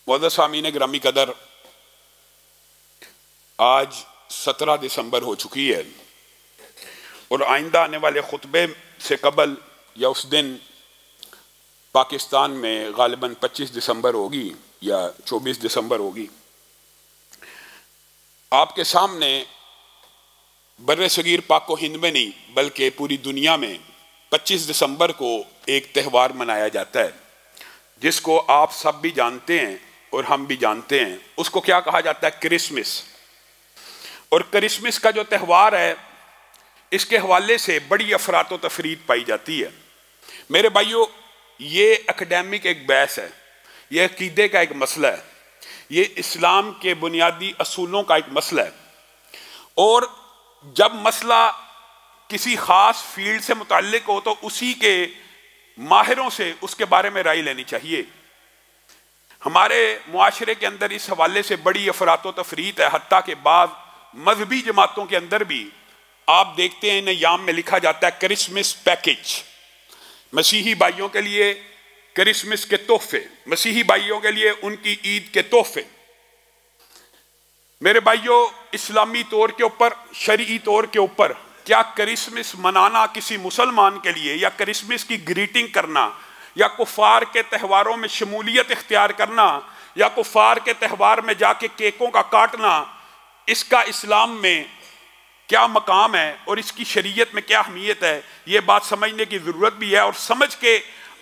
मुअज़्ज़ज़ सामीन गिरामी कदर, आज 17 दिसंबर हो चुकी है और आइंदा आने वाले खुतबे से कबल या उस दिन पाकिस्तान में गालिबन 25 दिसंबर होगी या 24 दिसंबर होगी। आपके सामने बर्रे सगीर पाक व हिंद में नहीं बल्कि पूरी दुनिया में 25 दिसंबर को एक त्यौहार मनाया जाता है जिसको आप सब भी जानते हैं और हम भी जानते हैं। उसको क्या कहा जाता है? क्रिसमस। और क्रिसमस का जो त्यौहार है, इसके हवाले से बड़ी अफरात व तफरीद पाई जाती है। मेरे भाइयों, ये एकेडमिक एक बहस है, ये अकीदे का एक मसला है, ये इस्लाम के बुनियादी असूलों का एक मसला है। और जब मसला किसी ख़ास फील्ड से मुताल्लिक हो तो उसी के माहिरों से उसके बारे में राय लेनी चाहिए। हमारे मुआशरे के अंदर इस हवाले से बड़ी अफरात व तफरीत है, हत्ता के बाद मजहबी जमातों के अंदर भी आप देखते हैं इन अय्याम में लिखा जाता है क्रिसमस पैकेज। मसीही भाइयों के लिए क्रिसमस के तोहफे, मसीही भाइयों के लिए उनकी ईद के तोहफे। मेरे भाइयों, इस्लामी तौर के ऊपर, शरई तौर के ऊपर क्या क्रिसमस मनाना किसी मुसलमान के लिए या क्रिसमस की ग्रीटिंग करना या कुफार के त्यौहारों में शमूलियत इख्तियार करना या कुफार के त्यौहार में जाके केकों का काटना, इसका इस्लाम में क्या मकाम है और इसकी शरीयत में क्या अहमियत है, ये बात समझने की ज़रूरत भी है और समझ के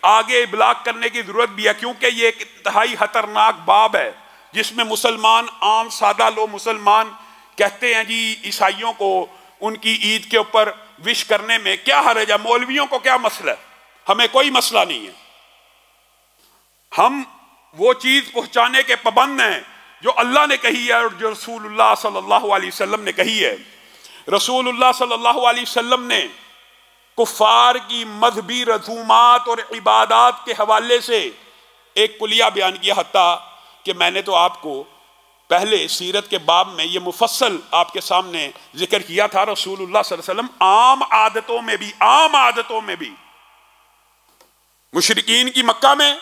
आगे इब्लाग करने की ज़रूरत भी है। क्योंकि ये एक इंतहाई खतरनाक बाब है जिसमें मुसलमान, आम सादा लोग मुसलमान कहते हैं जी ईसाइयों को उनकी ईद के ऊपर विश करने में क्या हर्ज है, मौलवियों को क्या मसला है? हमें कोई मसला नहीं है। हम वो चीज़ पहुँचाने के पाबंद हैं जो अल्लाह ने कही है और जो रसूलुल्लाह सल्लल्लाहु अलैहि वसल्लम ने कही है। रसूलुल्लाह सल्लल्लाहु अलैहि वसल्लम ने कुफार की मजहबी रसूमात और इबादात के हवाले से एक कुलिया बयान किया, हत्ता कि मैंने तो आपको पहले सीरत के बाब में ये मुफस्सल आपके सामने जिक्र किया था। रसूलुल्लाह सल्लल्लाहु अलैहि वसल्लम आम आदतों में भी मुशरिकीन की मक्का में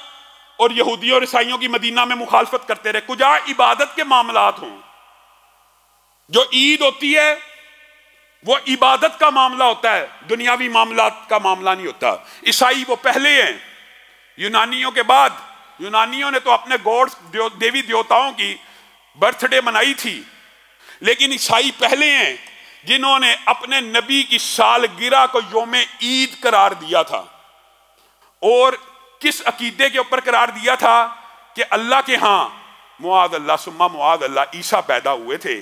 और यहूदियों और ईसाइयों की मदीना में मुखालफत करते रहे। कुछ इबादत के मामलात हों, जो ईद होती है वो इबादत का मामला होता है, दुनियावी मामलात का मामला नहीं होता। ईसाई वो पहले हैं यूनानियों के बाद। यूनानियों ने तो अपने गॉड्स देवी देवताओं की बर्थडे मनाई थी, लेकिन ईसाई पहले हैं जिन्होंने अपने नबी की सालगिरह को यौम ईद करार दिया था। और किस अकीदे के ऊपर करार दिया था कि अल्लाह के यहाँ मुआद अल्लाह सुम्मा मुआद अल्लाह ईसा पैदा हुए थे,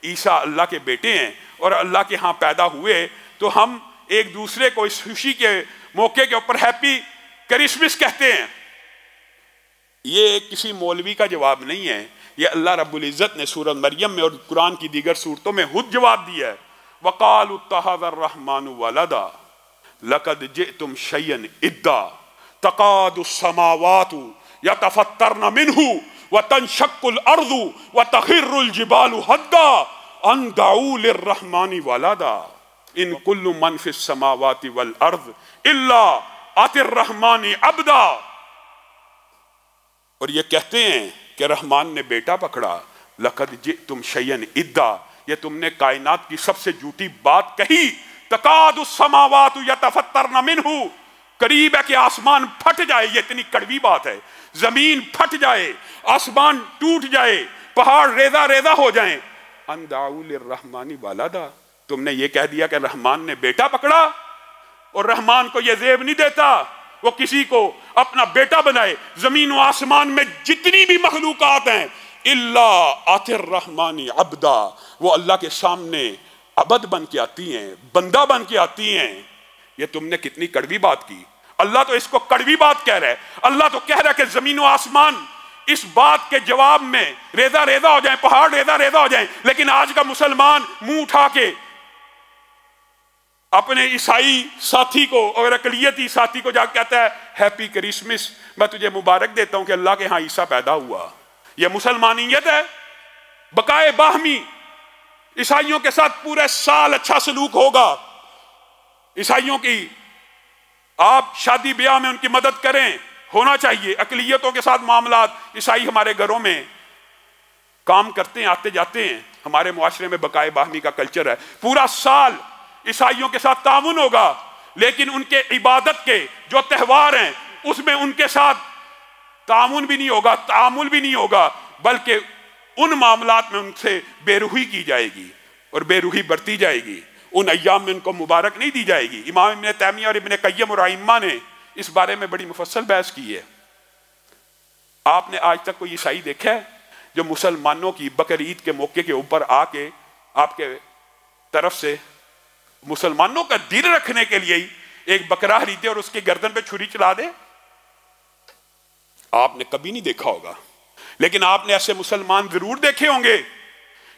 ईसा अल्लाह के बेटे हैं और अल्लाह के यहाँ पैदा हुए, तो हम एक दूसरे को इस खुशी के मौके के ऊपर हैप्पी क्रिसमस कहते हैं। ये किसी मौलवी का जवाब नहीं है, ये अल्लाह रब्बुल इज़्ज़त ने सूरह मरियम में और कुरान की दीगर सूरतों में खुद जवाब दिया है। वक़ालु इत्तख़ज़र रहमानु वलदा लक़द जिअतुम शयअन इद्दा तक़ादुस समावातु यतफ़त्तरन मिन्हु व तनशक्कुल अर्ज़ु व तख़िर्रुल जिबालु हद्दा अन दऊ लिर्रहमानि वलदा इन कुल्लु मन फ़िस समावाति वल अर्ज़ इल्ला आतिर रहमानि अब्दा। और ये कहते हैं कि रहमान ने बेटा पकड़ा। लक़द जिअतुम शयअन इद्दा, ये तुमने कायनात की सबसे झूठी बात कही। तकादुस समावातु यतफ़त्तरन मिन्हु, करीब है कि आसमान फट जाए, ये इतनी कड़वी बात है। जमीन फट जाए, आसमान टूट जाए, पहाड़ रेजा रेजा हो जाए। अंदाउ लिर्रहमानि वलदा, तुमने ये कह दिया कि रहमान ने बेटा पकड़ा और रहमान को ये ज़ेब नहीं देता वो किसी को अपना बेटा बनाए। जमीन व आसमान में जितनी भी मखलूकात हैं इल्ला आतिर रहमानी अब्दा, वो अल्लाह के सामने अबद बन के आती हैं, बंदा बन के आती हैं। ये तुमने कितनी कड़वी बात की। अल्लाह तो इसको कड़वी बात कह रहा है। अल्लाह तो कह रहा है कि जमीन व आसमान इस बात के जवाब में रेजा रेजा हो जाए, पहाड़ रेजा रेजा हो जाए, लेकिन आज का मुसलमान मुंह उठा के अपने ईसाई साथी को और अकलियती साथी को जाकर कहता है हैप्पी क्रिसमस, मैं तुझे मुबारक देता हूं कि अल्लाह के यहाँ ईसा पैदा हुआ। यह मुसलमानियत है। बकाए बाहमी ईसाइयों के साथ पूरे साल अच्छा सलूक होगा। ईसाइयों की आप शादी ब्याह में उनकी मदद करें, होना चाहिए। अकलियतों के साथ मामलात, ईसाई हमारे घरों में काम करते हैं, आते जाते हैं, हमारे मुआशरे में बकाए बाहमी का कल्चर है। पूरा साल ईसाइयों के साथ तामुन होगा, लेकिन उनके इबादत के जो त्यौहार हैं उसमें उनके साथ तामुन भी नहीं होगा, तामुल भी नहीं होगा, बल्कि उन मामलात में उनसे बेरुही की जाएगी और बेरुही बरती जाएगी। उन अय्याम में उनको मुबारक नहीं दी जाएगी। इमाम इब्न तैमिया और इब्न कय्यम और आइम्मा ने इस बारे में बड़ी मुफस्सल बहस की है। आपने आज तक कोई ईसाई देखा है जो मुसलमानों की बकरीद के मौके के ऊपर आके आपके तरफ से मुसलमानों का दिल रखने के लिए ही एक बकरा खरीदे और उसकी गर्दन पे छुरी चला दे? आपने कभी नहीं देखा होगा। लेकिन आपने ऐसे मुसलमान जरूर देखे होंगे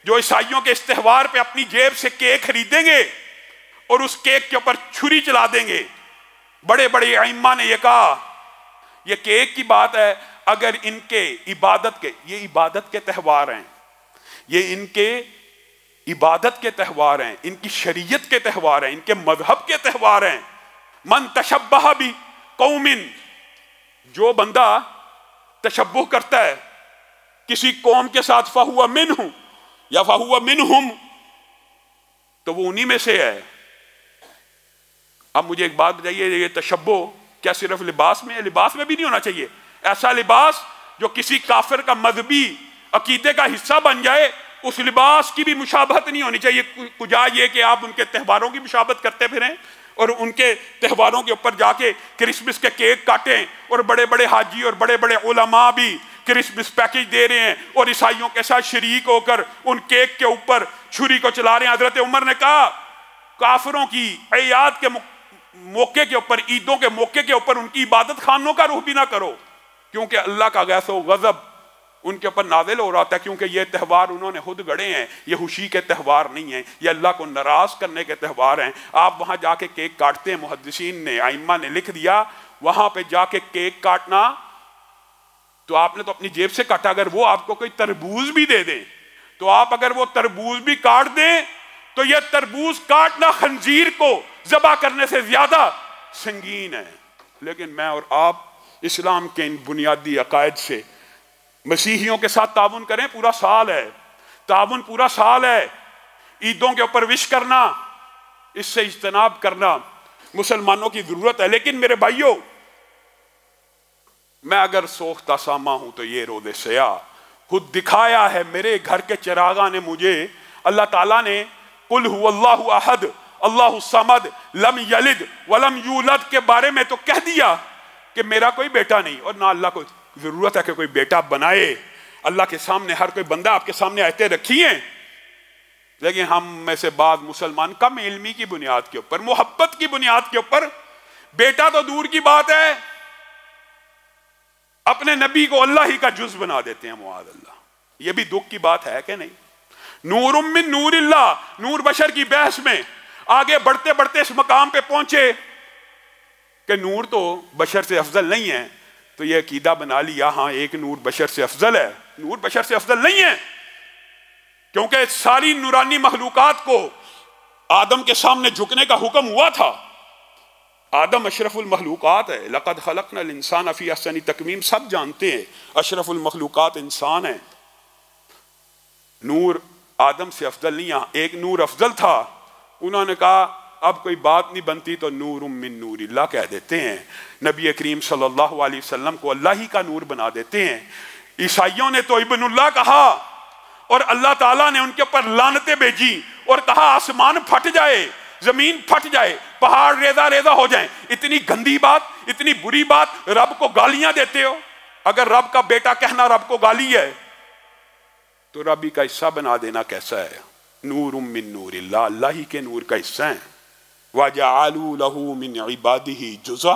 जो ईसाइयों के इस त्योहार पे अपनी जेब से केक खरीदेंगे और उस केक के ऊपर छुरी चला देंगे। बड़े बड़े आइम्मा ने यह कहा, यह केक की बात है, अगर इनके इबादत के, ये इबादत के त्यौहार हैं, ये इनके इबादत के त्यौहार हैं, इनकी शरीयत के त्यौहार हैं, इनके मजहब के त्यौहार हैं। मन तशब्बह भी कौमिन, जो बंदा तशब्बुह करता है किसी कौम के साथ, फहुवा मिनहु या फहुवा मिनहुम, तो वो उन्हीं में से है। अब मुझे एक बात बताइए, ये तशब्बुह क्या सिर्फ लिबास में है? लिबास में भी नहीं होना चाहिए। ऐसा लिबास जो किसी काफिर का मजहबी अकीदे का हिस्सा बन जाए, उस लिबास की भी मुशाबहत नहीं होनी चाहिए। कुजा ये कि आप उनके त्यौहारों की मुशाबहत करते फिरें और उनके त्यौहारों के ऊपर जाके क्रिसमस के केक काटें, और बड़े बड़े हाजी और बड़े बड़े उलमा भी क्रिसमस पैकेज दे रहे हैं और ईसाइयों के साथ शरीक होकर उन केक के ऊपर छुरी को चला रहे हैं। हजरत उमर ने कहा, काफिरों की अयाद के मौके के ऊपर, ईदों के मौके के ऊपर उनकी इबादत खानों का रुख भी ना करो, क्योंकि अल्लाह का गैसो गजब उनके ऊपर नाजिल हो रहा था, क्योंकि ये त्यौहार उन्होंने खुद गढ़े हैं। ये खुशी के त्यौहार नहीं है, ये अल्लाह को नाराज करने के त्यौहार हैं। आप वहां जाके केक काटते हैं, मुहद्दिसीन ने, आइम्मा ने लिख दिया, वहां पे जाके केक काटना तो आपने तो अपनी जेब से काटा। अगर वो आपको कोई तरबूज भी दे दें, तो आप अगर वो तरबूज भी काट दें, तो यह तरबूज काटना खंजीर को ज़बह करने से ज्यादा संगीन है। लेकिन मैं और आप इस्लाम के इन बुनियादी अकायद से मसीहियों के साथ ताउन करें। पूरा साल है, ताउन पूरा साल है। ईदों के ऊपर विश करना, इससे इज्तनाब करना मुसलमानों की जरूरत है। लेकिन मेरे भाइयों, मैं अगर सोख्ता सामा हूं तो ये रोदे सया खुद दिखाया है। मेरे घर के चिरागा ने मुझे, अल्लाह ताला ने कुल हुवल्लाहु अहद अल्लाहु समद लम यलिद वलम यूलद के बारे में तो कह दिया कि मेरा कोई बेटा नहीं, और ना अल्लाह को जरूरत है कि कोई बेटा बनाए। अल्लाह के सामने हर कोई बंदा आपके सामने आयतें रखी हैं, लेकिन हम में से बाद मुसलमान कम इल्मी की बुनियाद के ऊपर, मोहब्बत की बुनियाद के ऊपर, बेटा तो दूर की बात है, अपने नबी को अल्लाह ही का जुज बना देते हैं। मुआद अल्लाह, यह भी दुख की बात है कि नहीं? नूरुम मिन नूरिल्लाह, नूर बशर की बहस में आगे बढ़ते बढ़ते इस मकाम पे पहुंचे कि नूर तो बशर से अफजल नहीं है, तो यह अकीदा बना लिया, हाँ एक नूर बशर से अफजल है। नूर बशर से अफजल नहीं है, क्योंकि सारी नूरानी मखलूकात को आदम के सामने झुकने का हुक्म हुआ था। आदम अशरफुल मखलूकात है। लक़द खलक़नल इंसान फ़ी अहसनी तक़वीम, सब जानते हैं अशरफुल मखलूकात इंसान है। नूर आदम से अफजल नहीं, यहाँ एक नूर अफजल था। उन्होंने कहा अब कोई बात नहीं बनती तो नूरुम मिन नूरिल्लाह कह देते हैं। नबी करीम सल्लल्लाहु अलैहि वसल्लम को अल्लाह ही का नूर बना देते हैं। ईसाइयों ने तो इब्नुल्लाह कहा और अल्लाह ताला ने उनके ऊपर लानतें भेजी और कहा आसमान फट जाए, जमीन फट जाए, पहाड़ रेजा रेजा हो जाए। इतनी गंदी बात, इतनी बुरी बात, रब को गालियां देते हो। अगर रब का बेटा कहना रब को गाली है, तो रबी का हिस्सा बना देना कैसा है? नूरुम मिन नूरिल्लाह, अल्लाह ही के नूर का हिस्सा है। वजअलू लहू मिन इबादिही जुज़ा,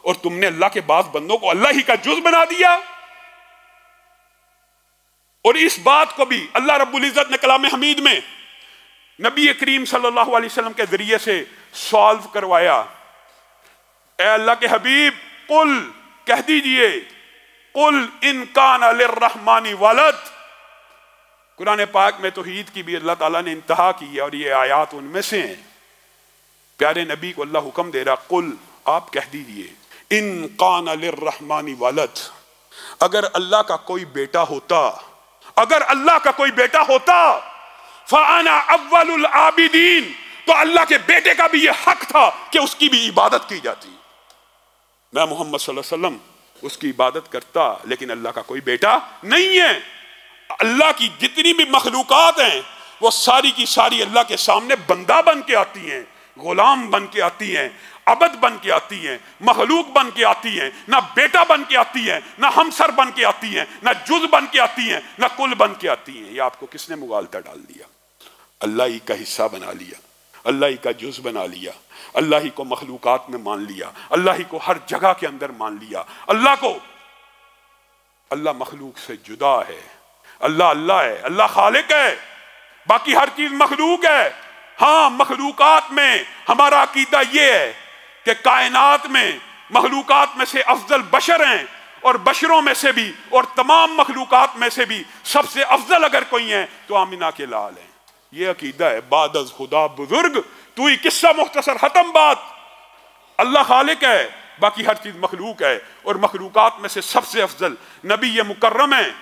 और तुमने अल्लाह के बाद बंदों को अल्लाह ही का जुज़ बना दिया। और इस बात को भी अल्लाह रब्बुल इज्जत ने कलाम हमीद में नबी करीम सल्लल्लाहु अलैहि वसल्लम के जरिए से सॉल्व करवाया। ए अल्लाह के हबीब, कुल कह दीजिए, कुल इन कान लिर्रहमानी वलद। कुरान पाक में तौहीद की भी अल्लाह ताला ने इंतहा की है और ये आयात उनमें से हैं। प्यारे नबी को अल्लाह हुक्म दे रहा, कुल आप कह दीजिए, इन कान लिर्रहमानी वलद, अगर अल्लाह का कोई बेटा होता, अगर अल्लाह का कोई बेटा होता, फ़अना अव्वलुल आबिदीन, तो अल्लाह के बेटे का भी यह हक था कि उसकी भी इबादत की जाती। मैं मोहम्मद सल्लल्लाहु अलैहि वसल्लम उसकी इबादत करता, लेकिन अल्लाह का कोई बेटा नहीं है। अल्लाह की जितनी भी मखलूकात हैं वो सारी की सारी अल्लाह के सामने बंदा बन के आती हैं, गुलाम बन के आती हैं, अबद बन के आती हैं, मखलूक बन के आती हैं, ना बेटा बन के आती हैं, ना हमसर बन के आती हैं, ना जुज बन के आती हैं, ना कुल बन के आती हैं। ये आपको किसने मुगालता डाल दिया? अल्लाह ही का हिस्सा बना लिया, अल्लाह ही का जुज बना लिया, अल्लाह ही को मखलूकात में मान लिया, अल्लाह ही को हर जगह के अंदर मान लिया। अल्लाह को, अल्लाह मखलूक से जुदा है, अल्लाह अल्लाह है, अल्लाह खालिक है, बाकी हर चीज मखलूक है। हाँ, मखलूकात में हमारा अकीदा ये है कि कायनात में मखलूकात में से अफजल बशर हैं, और बशरों में से भी और तमाम मखलूकात में से भी सबसे अफजल अगर कोई है तो आमिना के लाल हैं। ये अकीदा है। बादज खुदा बुजुर्ग तू ही किस्सा मुख्तसर खत्म बात। अल्लाह खालिक है, बाकी हर चीज मखलूक है, और मखलूकात में से सबसे अफजल नबी ये मुकर्रम है।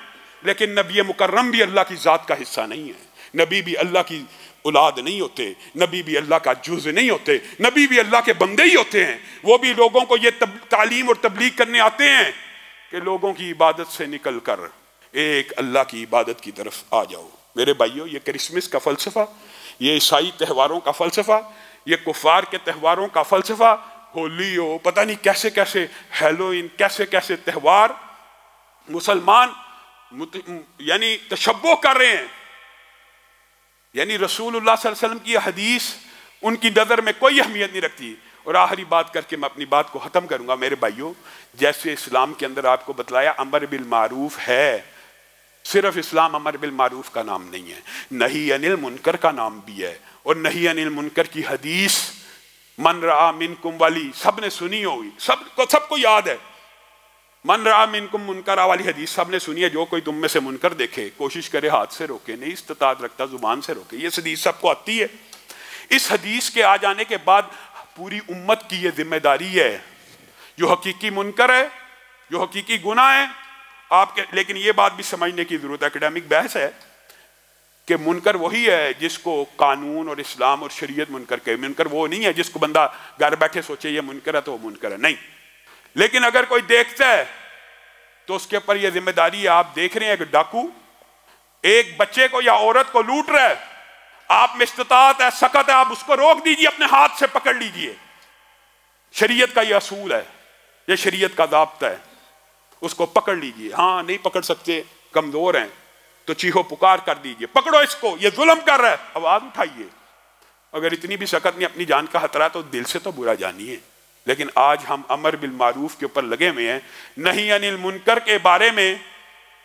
लेकिन नबी मुकर्रम भी अल्लाह की जात का हिस्सा नहीं है, नबी भी अल्लाह की औलाद नहीं होते, नबी भी अल्लाह का जुज़ नहीं होते, नबी भी अल्लाह के बंदे ही होते हैं। वो भी लोगों को ये तालीम और तबलीग करने आते हैं कि लोगों की इबादत से निकल कर एक अल्लाह की इबादत की तरफ आ जाओ। मेरे भाइयों, ये क्रिसमस का फ़लसफ़ा, ये ईसाई त्यौहारों का फ़लसफ़ा, ये कुफ़ार के त्यौहारों का फ़लसफ़ा, होली हो, पता नहीं कैसे कैसे हैलोवीन, कैसे कैसे त्यौहार मुसलमान यानी तशब्बुह कर रहे हैं। यानी रसूलुल्लाह सल्लल्लाहु अलैहि वसल्लम की हदीस उनकी नज़र में कोई अहमियत नहीं रखती। और आखिरी बात करके मैं अपनी बात को ख़त्म करूँगा। मेरे भाइयों, जैसे इस्लाम के अंदर आपको बतलाया अमर बिल मारूफ है, सिर्फ इस्लाम अमर बिल मारूफ का नाम नहीं है, नही अनिल मुनकर का नाम भी है। और नही अनिल मुनकर की हदीस मन रआ मिनकुम वाली सबने सुनी होगी, सबको याद है। मन रआ मिनकुम मुनकर वाली हदीस सबने सुनी है। जो कोई तुम में से मुनकर देखे कोशिश करे हाथ से रोके, नहीं इस्तिताअत रखता जुबान से रोके। ये हदीस सबको आती है। इस हदीस के आ जाने के बाद पूरी उम्मत की ये जिम्मेदारी है, जो हकीकी मुनकर है, जो हकीकी गुनाह है आपके। लेकिन ये बात भी समझने की जरूरत है, एकेडमिक बहस है कि मुनकर वही है जिसको कानून और इस्लाम और शरीयत मुनकर कहे। मुनकर वो नहीं है जिसको बंदा घर बैठे सोचे ये मुनकर है तो वो मुनकर है, नहीं। लेकिन अगर कोई देखता है तो उसके ऊपर यह जिम्मेदारी है। आप देख रहे हैं कि डाकू एक बच्चे को या औरत को लूट रहा है, आप में इस्तिताअत है, सकत है, आप उसको रोक दीजिए, अपने हाथ से पकड़ लीजिए। शरीयत का यह असूल है, यह शरीयत का ज़ाब्ता है, उसको पकड़ लीजिए। हाँ, नहीं पकड़ सकते, कमजोर हैं, तो चीहो पुकार कर दीजिए, पकड़ो इसको, ये जुल्म कर रहा है, आवाज उठाइए। अगर इतनी भी सकत नहीं, अपनी जान का खतरा, तो दिल से तो बुरा जानिए। लेकिन आज हम अमर बिल मारूफ के ऊपर लगे हुए हैं, नहीं अनिल मुनकर के बारे में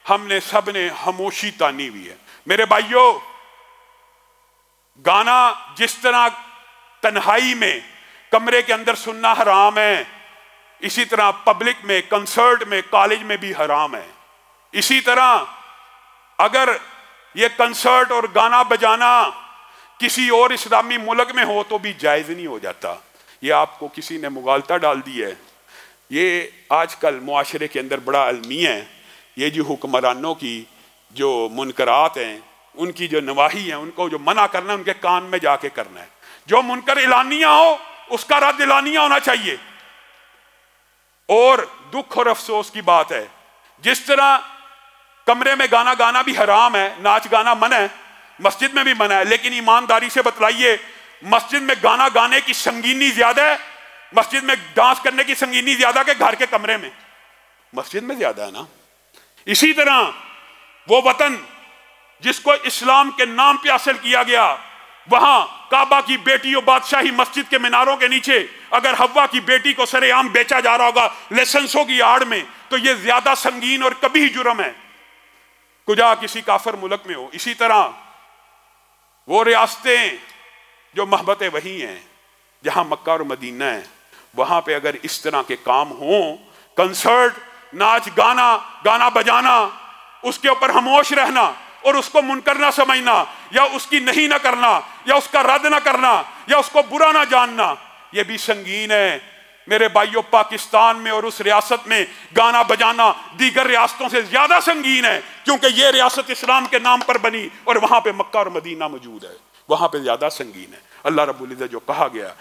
हमने सबने खामोशी तानी हुई है। मेरे भाइयों, गाना जिस तरह तन्हाई में कमरे के अंदर सुनना हराम है, इसी तरह पब्लिक में, कंसर्ट में, कॉलेज में भी हराम है। इसी तरह अगर ये कंसर्ट और गाना बजाना किसी और इस्लामी मुल्क में हो तो भी जायज़ नहीं हो जाता। ये आपको किसी ने मुगालता डाल दी है। ये आजकल मुआशरे के अंदर बड़ा अलमी है। ये जो हुक्मरानों की जो मुनकरात हैं, उनकी जो नवाही है, उनको जो मना करना है उनके कान में जाके करना है। जो मुनकर इलानिया हो उसका रद्द इलानिया होना चाहिए। और दुख और अफसोस की बात है, जिस तरह कमरे में गाना गाना भी हराम है, नाच गाना मना है, मस्जिद में भी मना है, लेकिन ईमानदारी से बतलाइए, मस्जिद में गाना गाने की संगीनी ज्यादा है, मस्जिद में डांस करने की संगीनी ज्यादा के घर के कमरे में? मस्जिद में ज्यादा है ना। इसी तरह वो वतन जिसको इस्लाम के नाम पे हासिल किया गया, वहां काबा की बेटी और बादशाही मस्जिद के मीनारों के नीचे अगर हव्वा की बेटी को सरेआम बेचा जा रहा होगा लाइसेंसों की आड़ में, तो यह ज्यादा संगीन और कभी जुर्म है, कुजा किसी काफिर मुल्क में हो। इसी तरह वो रियासतें जो महबत वही हैं, जहां मक्का और मदीना है, वहां पे अगर इस तरह के काम हों, कंसर्ट, नाच गाना, गाना बजाना, उसके ऊपर खामोश रहना और उसको मुनकर ना समझना, या उसकी नहीं ना करना, या उसका रद्द ना करना, या उसको बुरा ना जानना, यह भी संगीन है। मेरे भाइयों, पाकिस्तान में और उस रियासत में गाना बजाना दीगर रियासतों से ज्यादा संगीन है, क्योंकि ये रियासत इस्लाम के नाम पर बनी और वहां पे मक्का और मदीना मौजूद है, वहां पे ज्यादा संगीन है। अल्लाह रब्बुल इज्जत जो कहा गया